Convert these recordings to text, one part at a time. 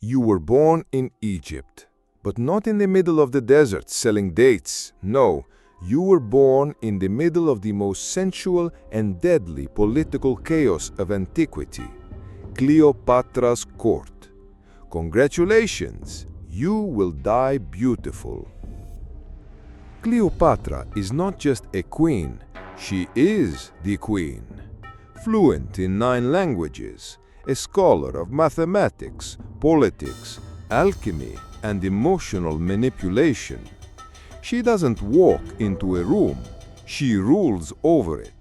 You were born in Egypt, but not in the middle of the desert selling dates. No, you were born in the middle of the most sensual and deadly political chaos of antiquity, Cleopatra's court. Congratulations, you will die beautiful. Cleopatra is not just a queen, she is the queen. Fluent in 9 languages, a scholar of mathematics, politics, alchemy, and emotional manipulation. She doesn't walk into a room, she rules over it.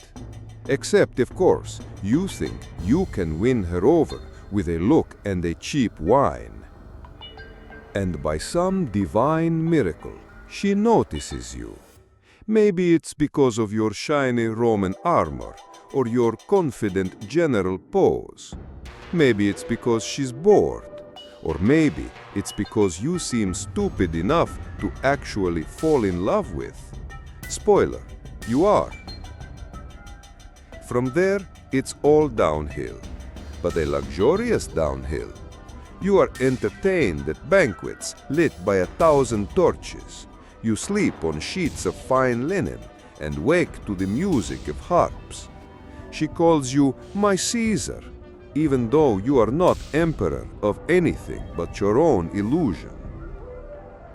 Except, of course, you think you can win her over with a look and a cheap wine. And by some divine miracle, she notices you. Maybe it's because of your shiny Roman armor or your confident general pose. Maybe it's because she's bored. Or maybe it's because you seem stupid enough to actually fall in love with. Spoiler, you are. From there, it's all downhill, but a luxurious downhill. You are entertained at banquets lit by 1,000 torches. You sleep on sheets of fine linen and wake to the music of harps. She calls you my Caesar, even though you are not emperor of anything but your own illusion.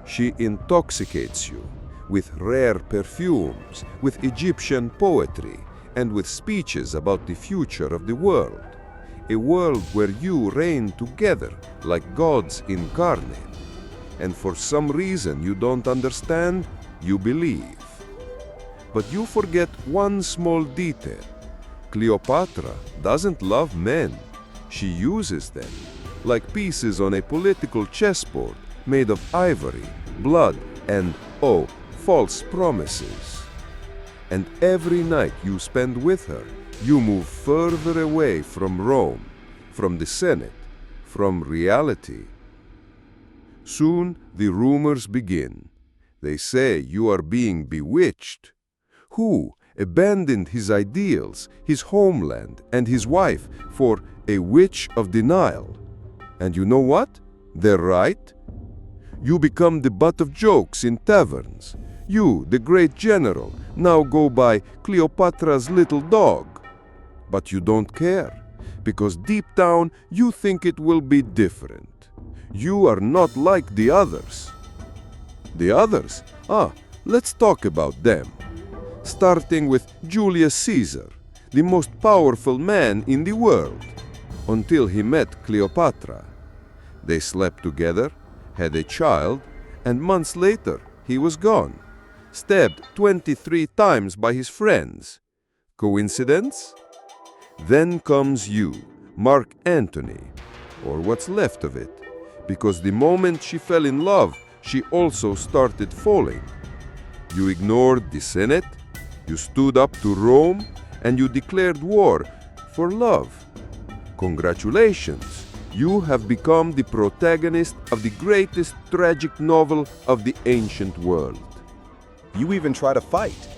She intoxicates you with rare perfumes, with Egyptian poetry, and with speeches about the future of the world. A world where you reign together like gods incarnate. And for some reason you don't understand, you believe. But you forget one small detail. Cleopatra doesn't love men. She uses them, like pieces on a political chessboard made of ivory, blood, and, oh, false promises. And every night you spend with her, you move further away from Rome, from the Senate, from reality. Soon the rumors begin. They say you are being bewitched. Who abandoned his ideals, his homeland, and his wife for a witch of denial? And you know what? They're right. You become the butt of jokes in taverns. You, the great general, now go by Cleopatra's little dog. But you don't care, because deep down you think it will be different. You are not like the others. The others? Let's talk about them. Starting with Julius Caesar, the most powerful man in the world, until he met Cleopatra. They slept together, had a child, and months later he was gone, stabbed 23 times by his friends. Coincidence? Then comes you, Mark Antony, or what's left of it, because the moment she fell in love, she also started falling. You ignored the Senate, you stood up to Rome, and you declared war for love. Congratulations, you have become the protagonist of the greatest tragic novel of the ancient world. You even try to fight,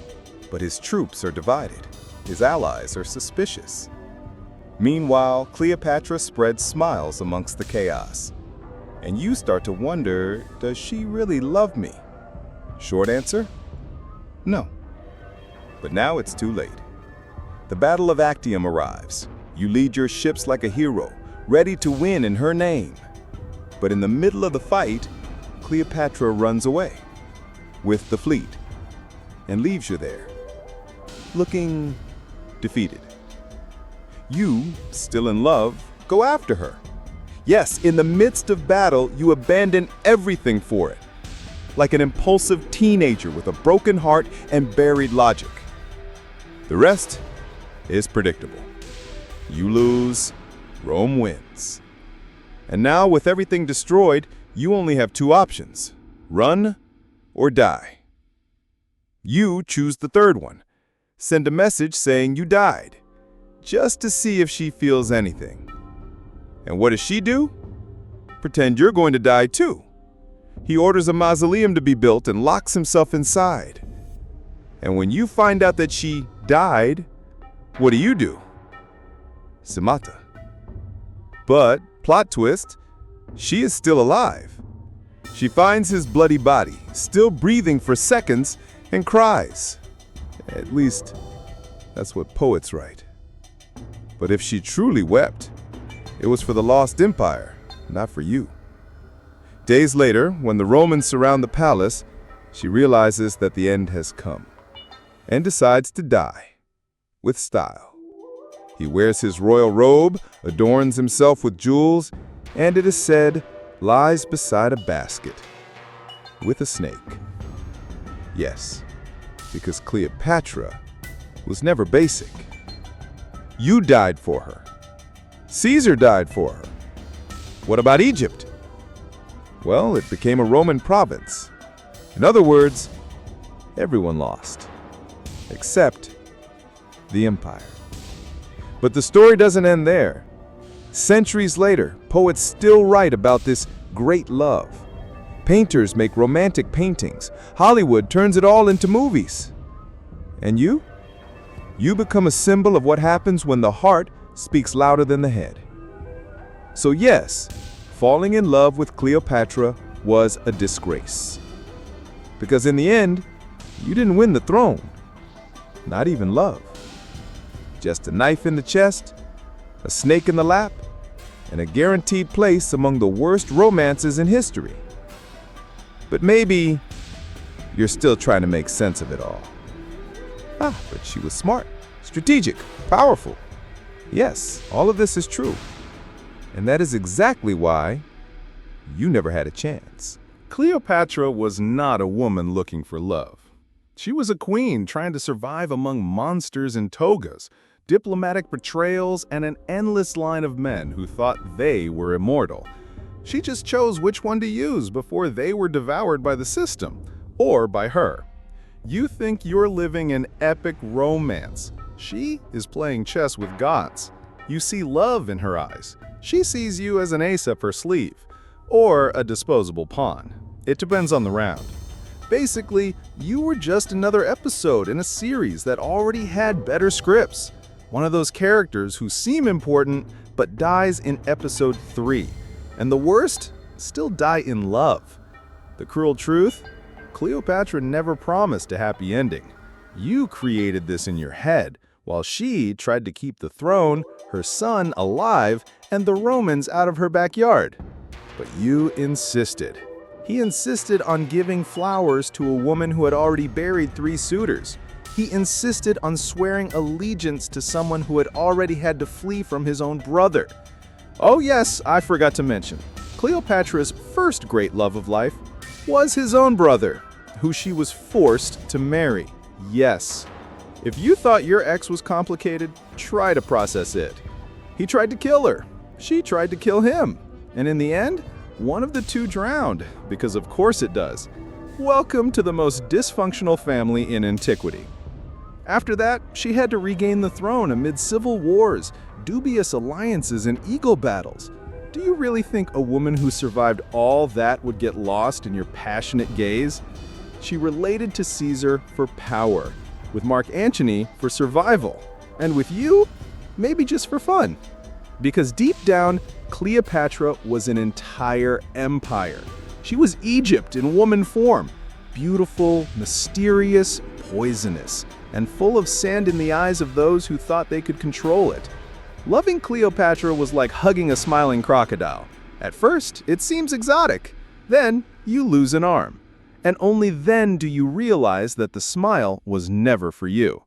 but his troops are divided. His allies are suspicious. Meanwhile, Cleopatra spreads smiles amongst the chaos. And you start to wonder, does she really love me? Short answer? No. But now it's too late. The Battle of Actium arrives. You lead your ships like a hero, ready to win in her name. But in the middle of the fight, Cleopatra runs away with the fleet and leaves you there, looking defeated. You, still in love, go after her. Yes, in the midst of battle, you abandon everything for it, like an impulsive teenager with a broken heart and buried logic. The rest is predictable. You lose, Rome wins. And now, with everything destroyed, you only have 2 options: run or die. You choose the third one. Send a message saying you died, just to see if she feels anything. And what does she do? Pretend you're going to die too. He orders a mausoleum to be built and locks himself inside. And when you find out that she died, what do? Samata. But, plot twist, She is still alive. She finds his bloody body, still breathing for seconds, and cries. At least, that's what poets write. But if she truly wept, it was for the lost empire, not for you. Days later, when the Romans surround the palace, she realizes that the end has come and decides to die with style. He wears his royal robe, adorns himself with jewels, and it is said, lies beside a basket with a snake. Yes, because Cleopatra was never basic. You died for her. Caesar died for her. What about Egypt? Well, it became a Roman province. In other words, everyone lost, except the empire. But the story doesn't end there. Centuries later, poets still write about this great love. Painters make romantic paintings. Hollywood turns it all into movies. And you? You become a symbol of what happens when the heart speaks louder than the head. So yes, falling in love with Cleopatra was a disgrace. Because in the end, you didn't win the throne. Not even love. Just a knife in the chest, a snake in the lap, and a guaranteed place among the worst romances in history. But maybe you're still trying to make sense of it all. But she was smart, strategic, powerful. Yes, all of this is true. And that is exactly why you never had a chance. Cleopatra was not a woman looking for love. She was a queen trying to survive among monsters in togas, diplomatic betrayals, and an endless line of men who thought they were immortal. She just chose which one to use before they were devoured by the system, or by her. You think you're living an epic romance. She is playing chess with gods. You see love in her eyes. She sees you as an ace up her sleeve, or a disposable pawn. It depends on the round. Basically, you were just another episode in a series that already had better scripts. One of those characters who seem important but dies in episode 3. And the worst, still die in love. The cruel truth? Cleopatra never promised a happy ending. You created this in your head, while she tried to keep the throne, her son alive, and the Romans out of her backyard. But you insisted. He insisted on giving flowers to a woman who had already buried 3 suitors. He insisted on swearing allegiance to someone who had already had to flee from his own brother. Oh yes, I forgot to mention, Cleopatra's first great love of life was his own brother, who she was forced to marry. Yes. If you thought your ex was complicated, try to process it. He tried to kill her. She tried to kill him. And in the end, one of the two drowned, because of course it does. Welcome to the most dysfunctional family in antiquity. After that, she had to regain the throne amid civil wars, dubious alliances, and ego battles. Do you really think a woman who survived all that would get lost in your passionate gaze? She related to Caesar for power, with Mark Antony for survival, and with you, maybe just for fun. Because deep down, Cleopatra was an entire empire. She was Egypt in woman form, beautiful, mysterious, poisonous, and full of sand in the eyes of those who thought they could control it. Loving Cleopatra was like hugging a smiling crocodile. At first, it seems exotic. Then, you lose an arm. And only then do you realize that the smile was never for you.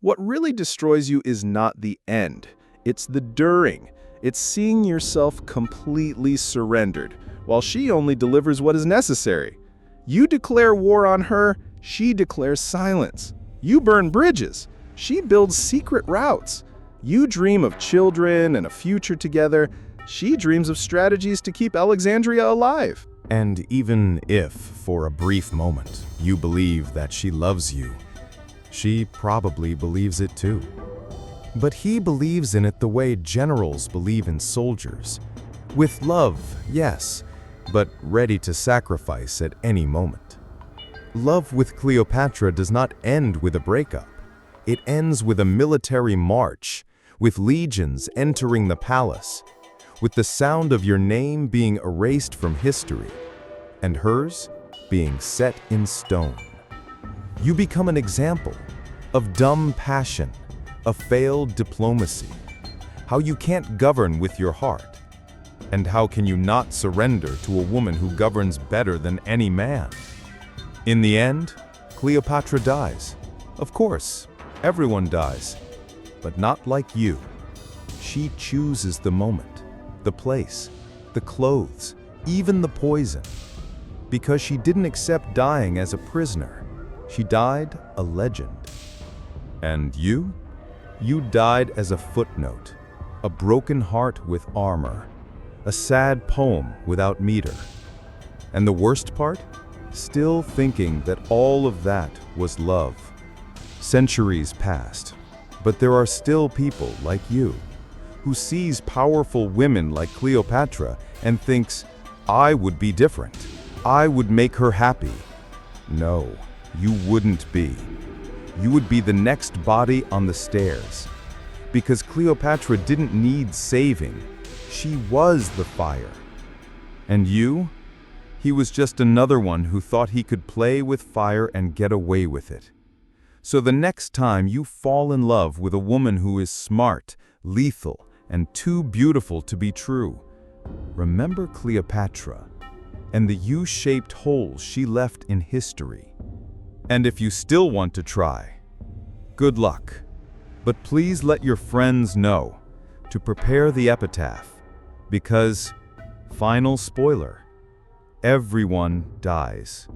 What really destroys you is not the end. It's the during. It's seeing yourself completely surrendered, while she only delivers what is necessary. You declare war on her, she declares silence. You burn bridges, she builds secret routes. You dream of children and a future together, she dreams of strategies to keep Alexandria alive. And even if, for a brief moment, you believe that she loves you, she probably believes it too. But he believes in it the way generals believe in soldiers. With love, yes, but ready to sacrifice at any moment. Love with Cleopatra does not end with a breakup. It ends with a military march, with legions entering the palace, with the sound of your name being erased from history, and hers being set in stone. You become an example of dumb passion, of failed diplomacy, how you can't govern with your heart, and how can you not surrender to a woman who governs better than any man? In the end, Cleopatra dies. Of course, everyone dies, but not like you. She chooses the moment, the place, the clothes, even the poison. Because she didn't accept dying as a prisoner. She died a legend. And you? You died as a footnote, a broken heart with armor, a sad poem without meter. And the worst part? Still thinking that all of that was love. Centuries passed, but there are still people like you who sees powerful women like Cleopatra and thinks, I would be different. I would make her happy. No, you wouldn't be. You would be the next body on the stairs. Because Cleopatra didn't need saving. She was the fire. And you? He was just another one who thought he could play with fire and get away with it. So the next time you fall in love with a woman who is smart, lethal, and too beautiful to be true, remember Cleopatra and the U-shaped holes she left in history. And if you still want to try, good luck. But please let your friends know to prepare the epitaph, because, final spoiler, everyone dies.